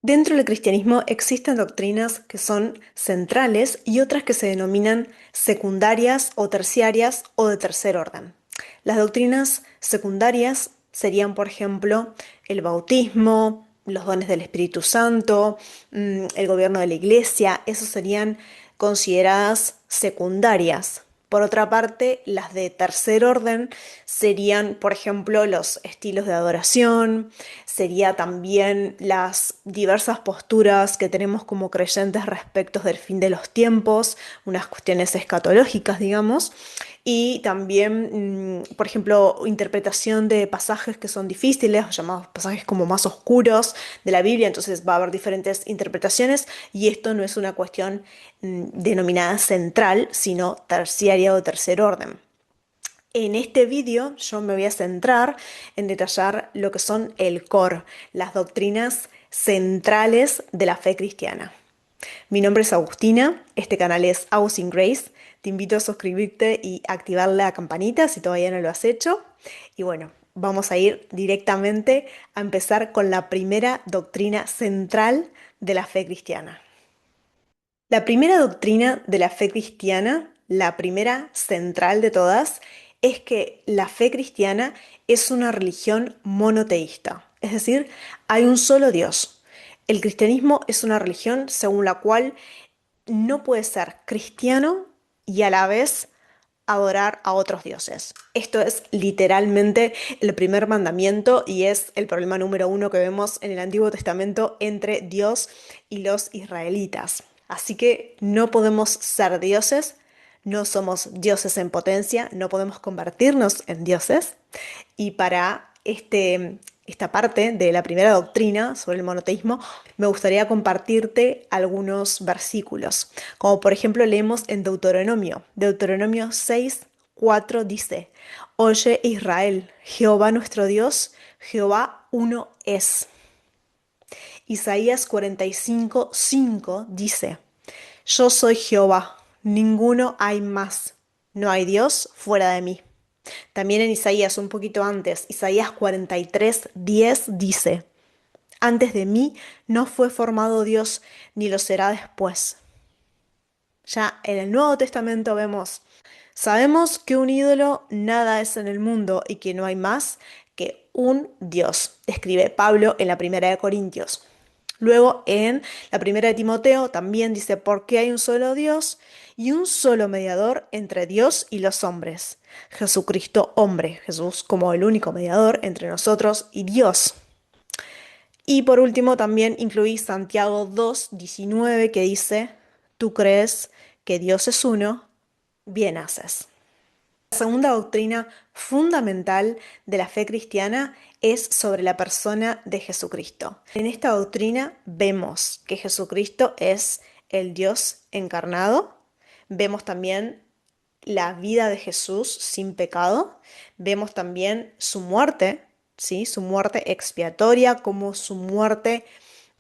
Dentro del cristianismo existen doctrinas que son centrales y otras que se denominan secundarias o terciarias o de tercer orden. Las doctrinas secundarias serían, por ejemplo, el bautismo, los dones del Espíritu Santo, el gobierno de la iglesia, esos serían consideradas secundarias. Por otra parte, las de tercer orden serían, por ejemplo, los estilos de adoración, sería también las diversas posturas que tenemos como creyentes respecto del fin de los tiempos, unas cuestiones escatológicas, digamos, y también, por ejemplo, interpretación de pasajes que son difíciles, o llamados pasajes como más oscuros de la Biblia, entonces va a haber diferentes interpretaciones y esto no es una cuestión denominada central, sino terciaria o de tercer orden. En este vídeo yo me voy a centrar en detallar lo que son el core, las doctrinas centrales de la fe cristiana. Mi nombre es Agustina, este canal es Agus in Grace. Te invito a suscribirte y activar la campanita si todavía no lo has hecho. Y bueno, vamos a ir directamente a empezar con la primera doctrina central de la fe cristiana. La primera doctrina de la fe cristiana, la primera central de todas, es que la fe cristiana es una religión monoteísta, es decir, hay un solo Dios. El cristianismo es una religión según la cual no puede ser cristiano y a la vez adorar a otros dioses. Esto es literalmente el primer mandamiento y es el problema número uno que vemos en el Antiguo Testamento entre Dios y los israelitas. Así que no podemos ser dioses, no somos dioses en potencia, no podemos convertirnos en dioses. Y para esta parte de la primera doctrina sobre el monoteísmo, me gustaría compartirte algunos versículos. Como por ejemplo leemos en Deuteronomio. Deuteronomio 6:4 dice, Oye Israel, Jehová nuestro Dios, Jehová uno es. Isaías 45:5 dice, Yo soy Jehová, ninguno hay más, no hay Dios fuera de mí. También en Isaías, un poquito antes, Isaías 43:10 dice, Antes de mí no fue formado Dios, ni lo será después. Ya en el Nuevo Testamento vemos, sabemos que un ídolo nada es en el mundo y que no hay más que un Dios, escribe Pablo en la primera de Corintios. Luego en la primera de Timoteo también dice, porque hay un solo Dios y un solo mediador entre Dios y los hombres, Jesucristo hombre, Jesús como el único mediador entre nosotros y Dios. Y por último también incluí Santiago 2:19 que dice, tú crees que Dios es uno, bien haces. La segunda doctrina fundamental de la fe cristiana es sobre la persona de Jesucristo. En esta doctrina vemos que Jesucristo es el Dios encarnado, vemos también la vida de Jesús sin pecado, vemos también su muerte, ¿sí? Su muerte expiatoria, como su muerte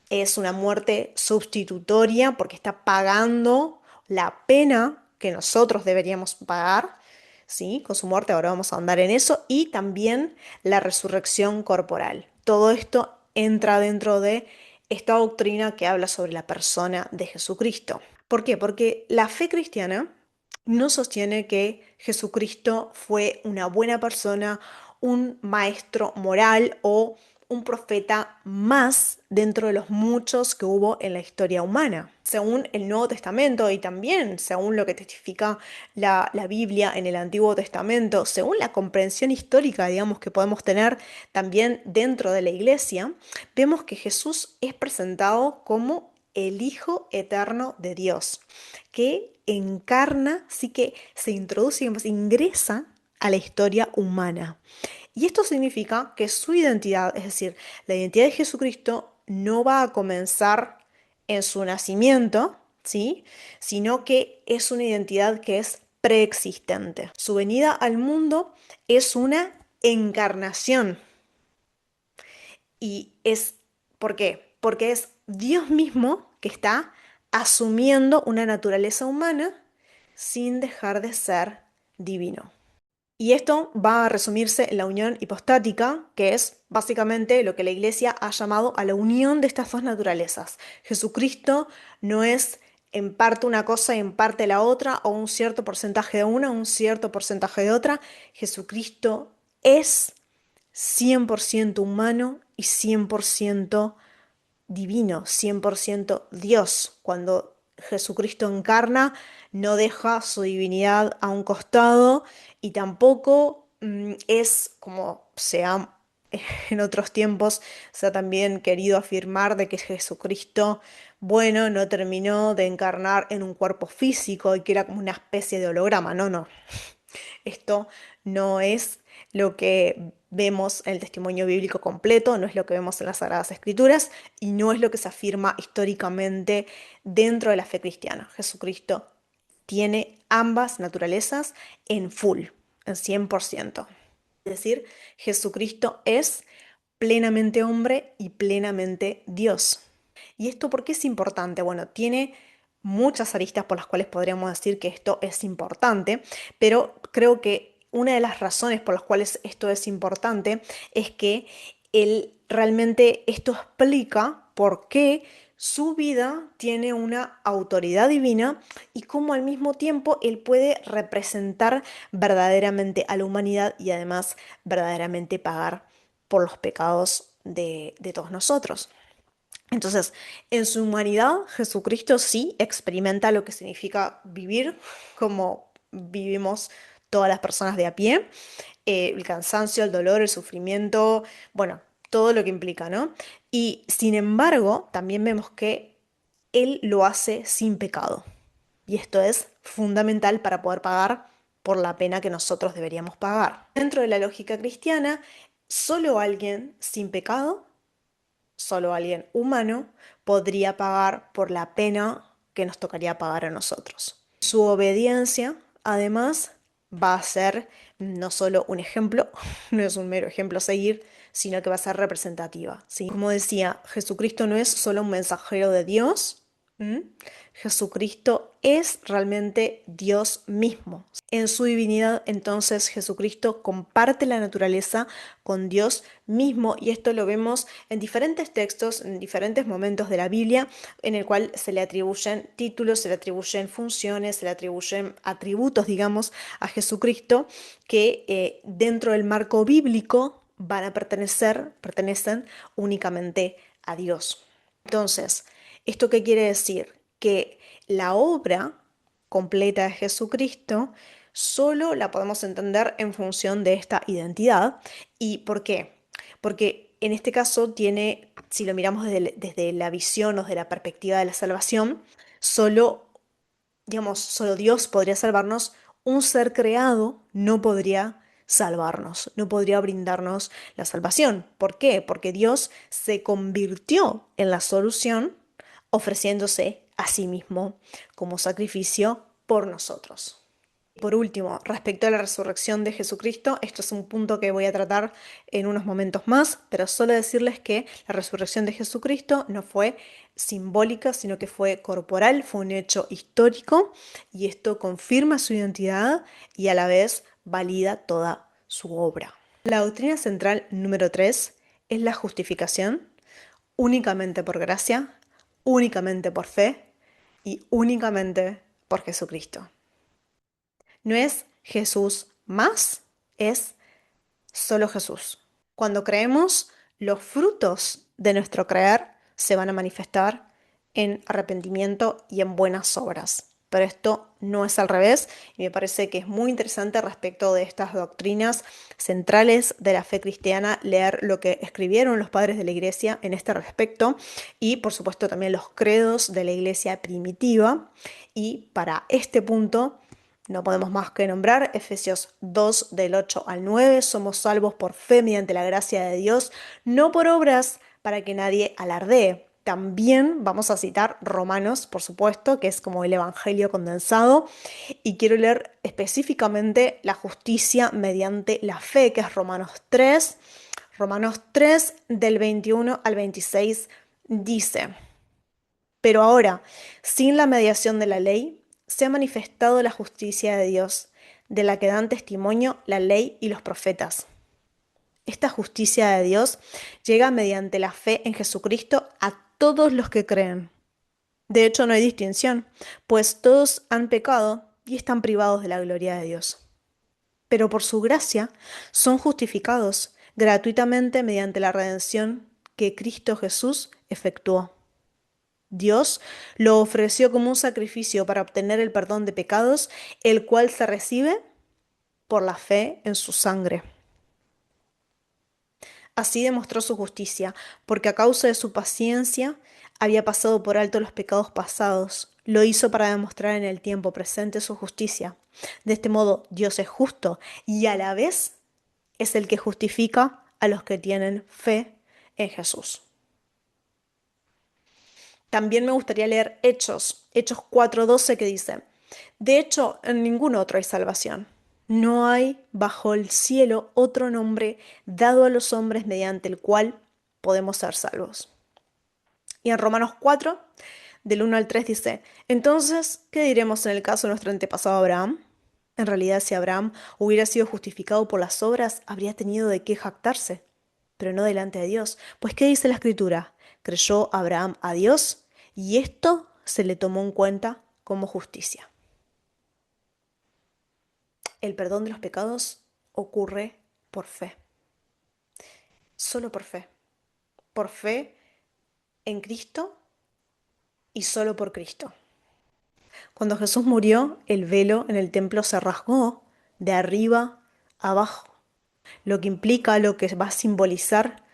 es una muerte sustitutoria porque está pagando la pena que nosotros deberíamos pagar, ¿sí? Con su muerte, ahora vamos a andar en eso, y también la resurrección corporal. Todo esto entra dentro de esta doctrina que habla sobre la persona de Jesucristo. ¿Por qué? Porque la fe cristiana no sostiene que Jesucristo fue una buena persona, un maestro moral o un profeta más dentro de los muchos que hubo en la historia humana. Según el Nuevo Testamento y también según lo que testifica la Biblia en el Antiguo Testamento, según la comprensión histórica, digamos, que podemos tener también dentro de la iglesia, vemos que Jesús es presentado como el Hijo eterno de Dios, que encarna, sí que se introduce, digamos, ingresa a la historia humana. Y esto significa que su identidad, es decir, la identidad de Jesucristo, no va a comenzar en su nacimiento, ¿sí? Sino que es una identidad que es preexistente. Su venida al mundo es una encarnación. Y es, ¿por qué? Porque es Dios mismo que está asumiendo una naturaleza humana sin dejar de ser divino. Y esto va a resumirse en la unión hipostática, que es básicamente lo que la Iglesia ha llamado a la unión de estas dos naturalezas. Jesucristo no es en parte una cosa y en parte la otra, o un cierto porcentaje de una, un cierto porcentaje de otra. Jesucristo es 100% humano y 100% divino, 100% Dios. Cuando Jesucristo encarna, no deja su divinidad a un costado y tampoco es como se ha en otros tiempos se ha también querido afirmar de que Jesucristo, bueno, no terminó de encarnar en un cuerpo físico y que era como una especie de holograma. No, no. Esto no es lo que vemos en el testimonio bíblico completo, no es lo que vemos en las Sagradas Escrituras y no es lo que se afirma históricamente dentro de la fe cristiana. Jesucristo tiene ambas naturalezas en full, en 100%. Es decir, Jesucristo es plenamente hombre y plenamente Dios. ¿Y esto por qué es importante? Bueno, tiene muchas aristas por las cuales podríamos decir que esto es importante, pero creo que una de las razones por las cuales esto es importante es que él realmente esto explica por qué su vida tiene una autoridad divina y cómo al mismo tiempo él puede representar verdaderamente a la humanidad y además verdaderamente pagar por los pecados de todos nosotros. Entonces, en su humanidad, Jesucristo sí experimenta lo que significa vivir como vivimos todas las personas de a pie, el cansancio, el dolor, el sufrimiento, bueno, todo lo que implica, ¿no? Y sin embargo, también vemos que Él lo hace sin pecado. Y esto es fundamental para poder pagar por la pena que nosotros deberíamos pagar. Dentro de la lógica cristiana, solo alguien sin pecado, solo alguien humano podría pagar por la pena que nos tocaría pagar a nosotros. Su obediencia, además, va a ser no solo un ejemplo, no es un mero ejemplo a seguir, sino que va a ser representativa, ¿sí? Como decía, Jesucristo no es solo un mensajero de Dios, ¿m? Jesucristo es realmente Dios mismo. En su divinidad, entonces, Jesucristo comparte la naturaleza con Dios mismo y esto lo vemos en diferentes textos, en diferentes momentos de la Biblia, en el cual se le atribuyen títulos, se le atribuyen funciones, se le atribuyen atributos, digamos, a Jesucristo que dentro del marco bíblico van a pertenecen únicamente a Dios. Entonces, ¿esto qué quiere decir? Que la obra completa de Jesucristo solo la podemos entender en función de esta identidad. ¿Y por qué? Porque en este caso tiene, si lo miramos desde la visión o desde la perspectiva de la salvación, solo, digamos, solo Dios podría salvarnos, un ser creado no podría salvarnos, no podría brindarnos la salvación. ¿Por qué? Porque Dios se convirtió en la solución ofreciéndose a sí mismo como sacrificio por nosotros. Por último, respecto a la resurrección de Jesucristo, esto es un punto que voy a tratar en unos momentos más, pero solo decirles que la resurrección de Jesucristo no fue simbólica, sino que fue corporal, fue un hecho histórico y esto confirma su identidad y a la vez valida toda su obra. La doctrina central número 3 es la justificación únicamente por gracia, únicamente por fe y únicamente por Jesucristo. No es Jesús más, es solo Jesús. Cuando creemos, los frutos de nuestro creer se van a manifestar en arrepentimiento y en buenas obras. Pero esto no es al revés y me parece que es muy interesante respecto de estas doctrinas centrales de la fe cristiana leer lo que escribieron los padres de la iglesia en este respecto y por supuesto también los credos de la iglesia primitiva. Y para este punto no podemos más que nombrar Efesios 2 del 8 al 9. Somos salvos por fe mediante la gracia de Dios, no por obras para que nadie alardee. También vamos a citar Romanos, por supuesto, que es como el Evangelio condensado. Y quiero leer específicamente la justicia mediante la fe, que es Romanos 3. Romanos 3 del 21 al 26 dice: pero ahora, sin la mediación de la ley, se ha manifestado la justicia de Dios, de la que dan testimonio la ley y los profetas. Esta justicia de Dios llega mediante la fe en Jesucristo a todos los que creen. De hecho, no hay distinción, pues todos han pecado y están privados de la gloria de Dios. Pero por su gracia son justificados gratuitamente mediante la redención que Cristo Jesús efectuó. Dios lo ofreció como un sacrificio para obtener el perdón de pecados, el cual se recibe por la fe en su sangre. Así demostró su justicia, porque a causa de su paciencia había pasado por alto los pecados pasados. Lo hizo para demostrar en el tiempo presente su justicia. De este modo, Dios es justo y a la vez es el que justifica a los que tienen fe en Jesús. También me gustaría leer Hechos 4:12 que dice, de hecho, en ningún otro hay salvación. No hay bajo el cielo otro nombre dado a los hombres mediante el cual podemos ser salvos. Y en Romanos 4, del 1 al 3 dice, entonces, ¿qué diremos en el caso de nuestro antepasado Abraham? En realidad, si Abraham hubiera sido justificado por las obras, habría tenido de qué jactarse, pero no delante de Dios. Pues, ¿qué dice la Escritura? Creyó Abraham a Dios y esto se le tomó en cuenta como justicia. El perdón de los pecados ocurre por fe, solo por fe en Cristo y solo por Cristo. Cuando Jesús murió, el velo en el templo se rasgó de arriba a abajo, lo que implica, lo que va a simbolizar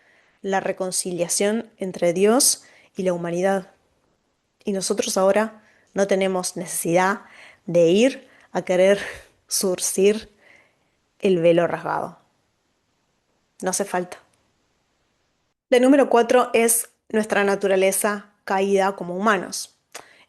la reconciliación entre Dios y la humanidad. Y nosotros ahora no tenemos necesidad de ir a querer zurcir el velo rasgado. No hace falta. La número 4 es nuestra naturaleza caída como humanos.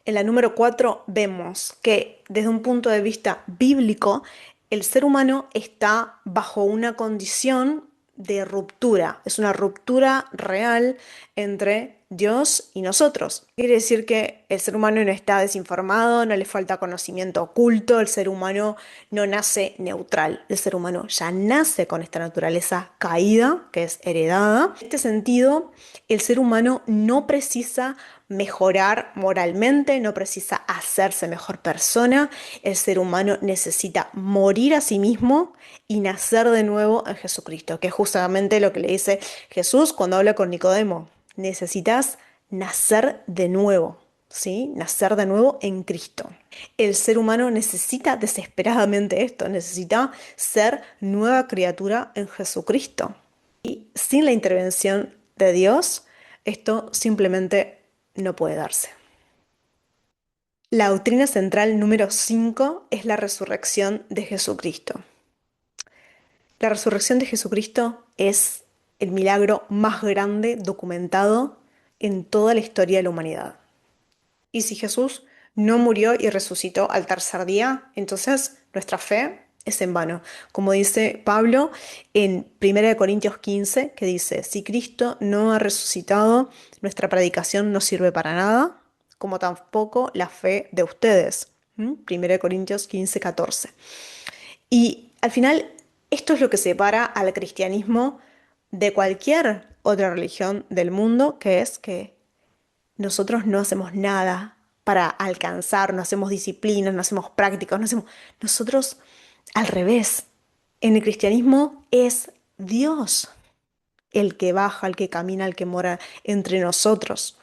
En la número 4 vemos que desde un punto de vista bíblico, el ser humano está bajo una condición de ruptura. Es una ruptura real entre Dios y nosotros. Quiere decir que el ser humano no está desinformado, no le falta conocimiento oculto, el ser humano no nace neutral. El ser humano ya nace con esta naturaleza caída, que es heredada. En este sentido, el ser humano no precisa mejorar moralmente, no precisa hacerse mejor persona. El ser humano necesita morir a sí mismo y nacer de nuevo en Jesucristo, que es justamente lo que le dice Jesús cuando habla con Nicodemo. Necesitas nacer de nuevo, ¿sí? Nacer de nuevo en Cristo. El ser humano necesita desesperadamente esto, necesita ser nueva criatura en Jesucristo. Y sin la intervención de Dios, esto simplemente no puede darse. La doctrina central número 5 es la resurrección de Jesucristo. La resurrección de Jesucristo es el milagro más grande documentado en toda la historia de la humanidad. Y si Jesús no murió y resucitó al tercer día, entonces nuestra fe es en vano. Como dice Pablo en 1 Corintios 15, que dice, si Cristo no ha resucitado, nuestra predicación no sirve para nada, como tampoco la fe de ustedes. 1 Corintios 15, 14. Y al final, esto es lo que separa al cristianismo de cualquier otra religión del mundo, que es que nosotros no hacemos nada para alcanzar, no hacemos disciplinas, no hacemos prácticas, no hacemos... Nosotros, al revés, en el cristianismo es Dios el que baja, el que camina, el que mora entre nosotros.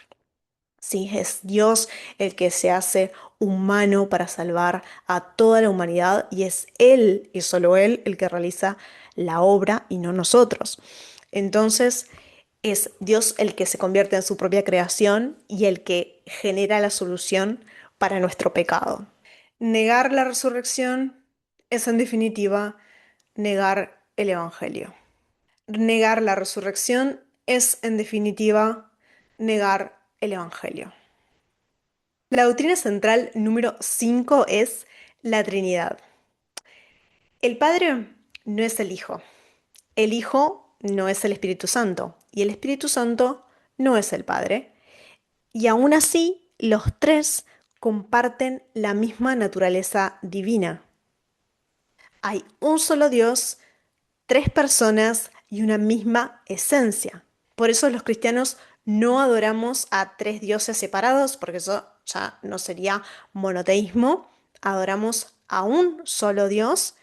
Sí, es Dios el que se hace humano para salvar a toda la humanidad y es Él y solo Él el que realiza la obra y no nosotros. Entonces es Dios el que se convierte en su propia creación y el que genera la solución para nuestro pecado. Negar la resurrección es en definitiva negar el Evangelio. Negar la resurrección es en definitiva negar el Evangelio. La doctrina central número 5 es la Trinidad. El Padre no es el Hijo no es el Espíritu Santo y el Espíritu Santo no es el Padre. Y aún así, los tres comparten la misma naturaleza divina. hay un solo Dios, tres personas y una misma esencia. Por eso los cristianos no adoramos a tres dioses separados, porque eso ya no sería monoteísmo. Adoramos a un solo Dios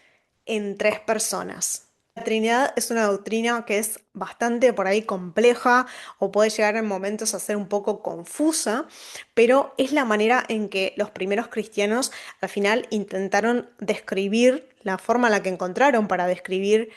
en tres personas. La Trinidad es una doctrina que es bastante por ahí compleja o puede llegar en momentos a ser un poco confusa, pero es la manera en que los primeros cristianos al final intentaron describir la forma en la que encontraron para describir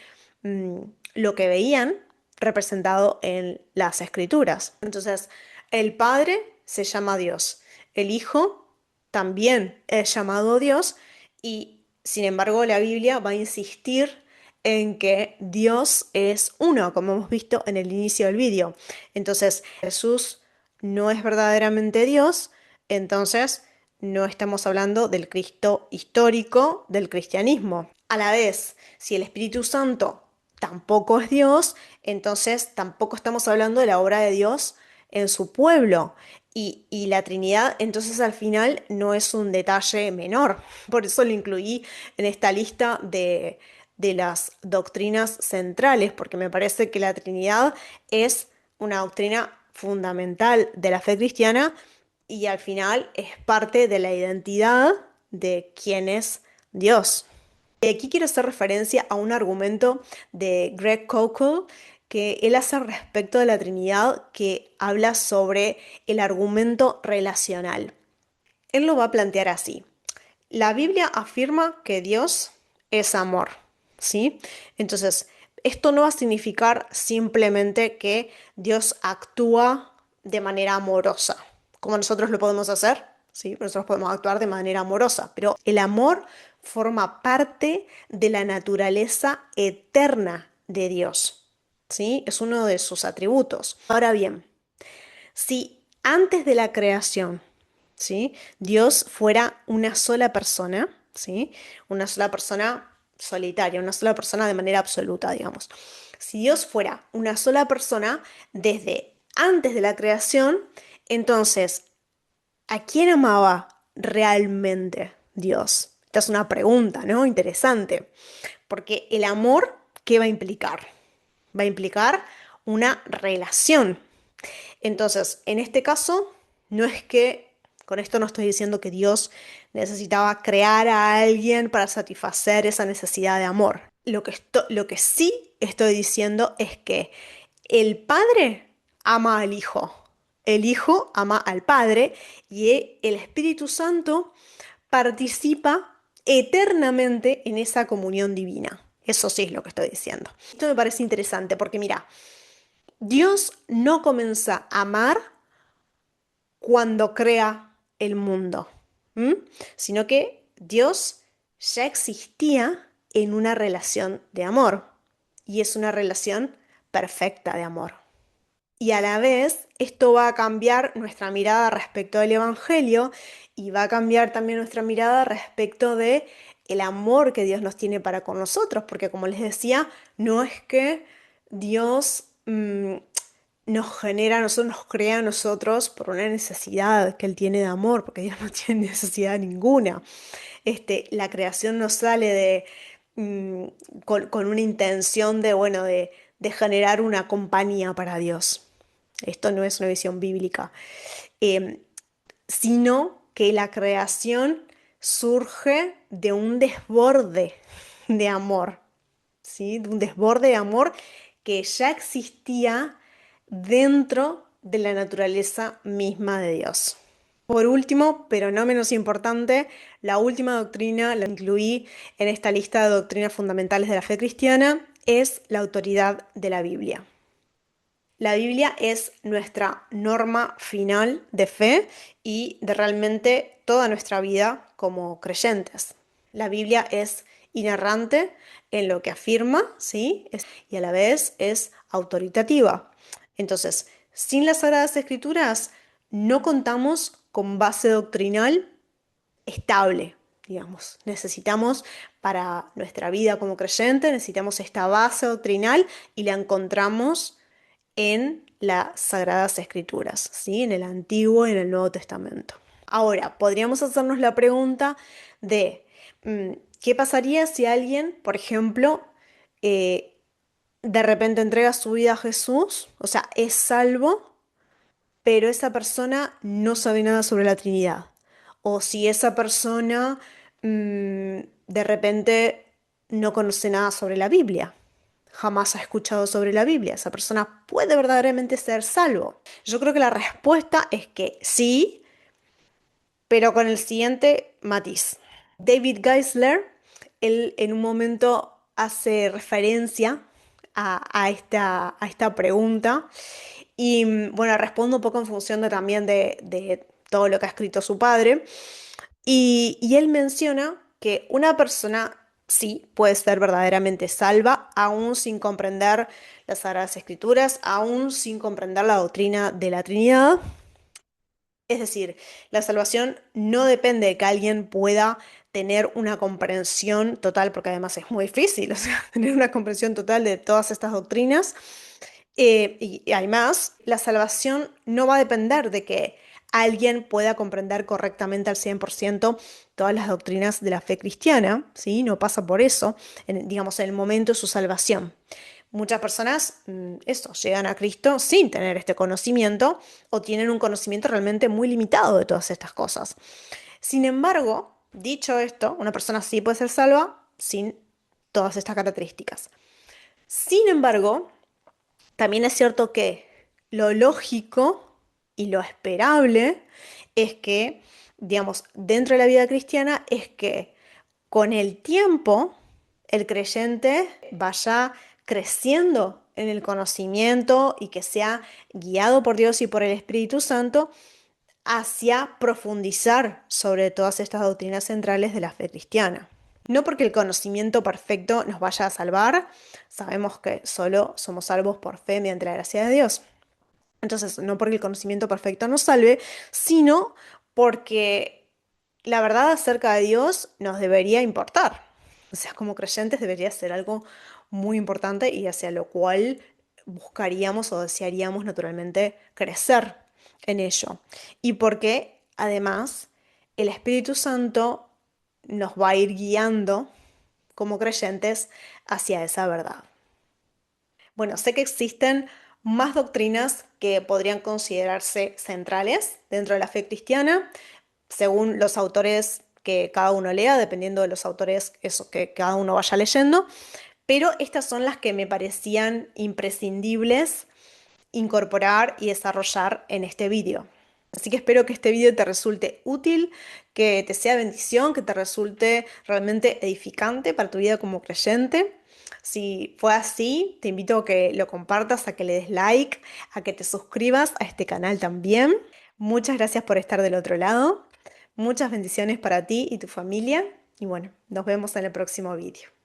mm, lo que veían representado en las escrituras. Entonces, el Padre se llama Dios, el Hijo también es llamado Dios y sin embargo la Biblia va a insistir en que Dios es uno, como hemos visto en el inicio del vídeo. Entonces, Jesús no es verdaderamente Dios, entonces no estamos hablando del Cristo histórico del cristianismo. A la vez, si el Espíritu Santo tampoco es Dios, entonces tampoco estamos hablando de la obra de Dios en su pueblo. Y la Trinidad, entonces al final no es un detalle menor. Por eso lo incluí en esta lista de las doctrinas centrales, porque me parece que la Trinidad es una doctrina fundamental de la fe cristiana y al final es parte de la identidad de quién es Dios. Y aquí quiero hacer referencia a un argumento de Greg Koukl que él hace respecto de la Trinidad, que habla sobre el argumento relacional. Él lo va a plantear así. La Biblia afirma que Dios es amor, ¿sí? Entonces, esto no va a significar simplemente que Dios actúa de manera amorosa, como nosotros lo podemos hacer, ¿sí? Nosotros podemos actuar de manera amorosa, pero el amor forma parte de la naturaleza eterna de Dios, ¿sí? Es uno de sus atributos. Ahora bien, si antes de la creación, ¿sí? Dios fuera una sola persona, ¿sí? Una sola persona solitaria, una sola persona de manera absoluta, digamos. Si Dios fuera una sola persona desde antes de la creación, entonces, ¿a quién amaba realmente Dios? Esta es una pregunta, ¿no? Interesante, porque el amor, ¿qué va a implicar? Va a implicar una relación. Entonces, en este caso, no es que, con esto no estoy diciendo que Dios necesitaba crear a alguien para satisfacer esa necesidad de amor. Lo que sí estoy diciendo es que el Padre ama al Hijo, el Hijo ama al Padre y el Espíritu Santo participa eternamente en esa comunión divina. Eso sí es lo que estoy diciendo. Esto me parece interesante porque mira, Dios no comienza a amar cuando crea el mundo, ¿m? Sino que Dios ya existía en una relación de amor y es una relación perfecta de amor. Y a la vez esto va a cambiar nuestra mirada respecto del Evangelio y va a cambiar también nuestra mirada respecto de el amor que Dios nos tiene para con nosotros, porque como les decía, no es que Dios nos genera, a nosotros nos crea a nosotros por una necesidad que Él tiene de amor, porque Dios no tiene necesidad ninguna. La creación no sale con una intención de, bueno, de generar una compañía para Dios. Esto no es una visión bíblica, eh, sino que la creación surge de un desborde de amor, ¿sí? De un desborde de amor que ya existía dentro de la naturaleza misma de Dios. Por último, pero no menos importante, la última doctrina, la incluí en esta lista de doctrinas fundamentales de la fe cristiana, es la autoridad de la Biblia. La Biblia es nuestra norma final de fe y de realmente toda nuestra vida como creyentes. La Biblia es inerrante en lo que afirma, ¿sí? Y a la vez es autoritativa. Entonces, sin las Sagradas Escrituras no contamos con base doctrinal estable, digamos. Necesitamos para nuestra vida como creyente, necesitamos esta base doctrinal y la encontramos en las Sagradas Escrituras, ¿sí? En el Antiguo y en el Nuevo Testamento. Ahora, podríamos hacernos la pregunta de, ¿Qué pasaría si alguien, por ejemplo, eh, de repente entrega su vida a Jesús, o sea, es salvo, pero esa persona no sabe nada sobre la Trinidad? O si esa persona de repente no conoce nada sobre la Biblia, jamás ha escuchado sobre la Biblia, ¿esa persona puede verdaderamente ser salvo? Yo creo que la respuesta es que sí, pero con el siguiente matiz. David Geisler, él en un momento hace referencia a esta pregunta y bueno, respondo un poco en función también de todo lo que ha escrito su padre. Y él menciona que una persona sí puede ser verdaderamente salva, aún sin comprender las Sagradas Escrituras, aún sin comprender la doctrina de la Trinidad. Es decir, la salvación no depende de que alguien pueda tener una comprensión total, porque además es muy difícil, o sea, tener una comprensión total de todas estas doctrinas. Y además, la salvación no va a depender de que alguien pueda comprender correctamente al 100% todas las doctrinas de la fe cristiana, ¿sí? No pasa por eso, digamos, en el momento de su salvación. Muchas personas, eso, llegan a Cristo sin tener este conocimiento o tienen un conocimiento realmente muy limitado de todas estas cosas. Sin embargo, dicho esto, una persona sí puede ser salva sin todas estas características. Sin embargo, también es cierto que lo lógico y lo esperable es que, digamos, dentro de la vida cristiana es que con el tiempo el creyente vaya creciendo en el conocimiento y que sea guiado por Dios y por el Espíritu Santo hacia profundizar sobre todas estas doctrinas centrales de la fe cristiana. No porque el conocimiento perfecto nos vaya a salvar, sabemos que solo somos salvos por fe mediante la gracia de Dios. Entonces, no porque el conocimiento perfecto nos salve, sino porque la verdad acerca de Dios nos debería importar. O sea, como creyentes debería ser algo muy importante y hacia lo cual buscaríamos o desearíamos naturalmente crecer en ello. Y porque además el Espíritu Santo nos va a ir guiando como creyentes hacia esa verdad. Bueno, sé que existen más doctrinas que podrían considerarse centrales dentro de la fe cristiana, según los autores que cada uno lea, dependiendo de los autores eso, que cada uno vaya leyendo, pero estas son las que me parecían imprescindibles incorporar y desarrollar en este vídeo. Así que espero que este vídeo te resulte útil, que te sea bendición, que te resulte realmente edificante para tu vida como creyente. Si fue así, te invito a que lo compartas, a que le des like, a que te suscribas a este canal también. Muchas gracias por estar del otro lado. Muchas bendiciones para ti y tu familia. Y bueno, nos vemos en el próximo vídeo.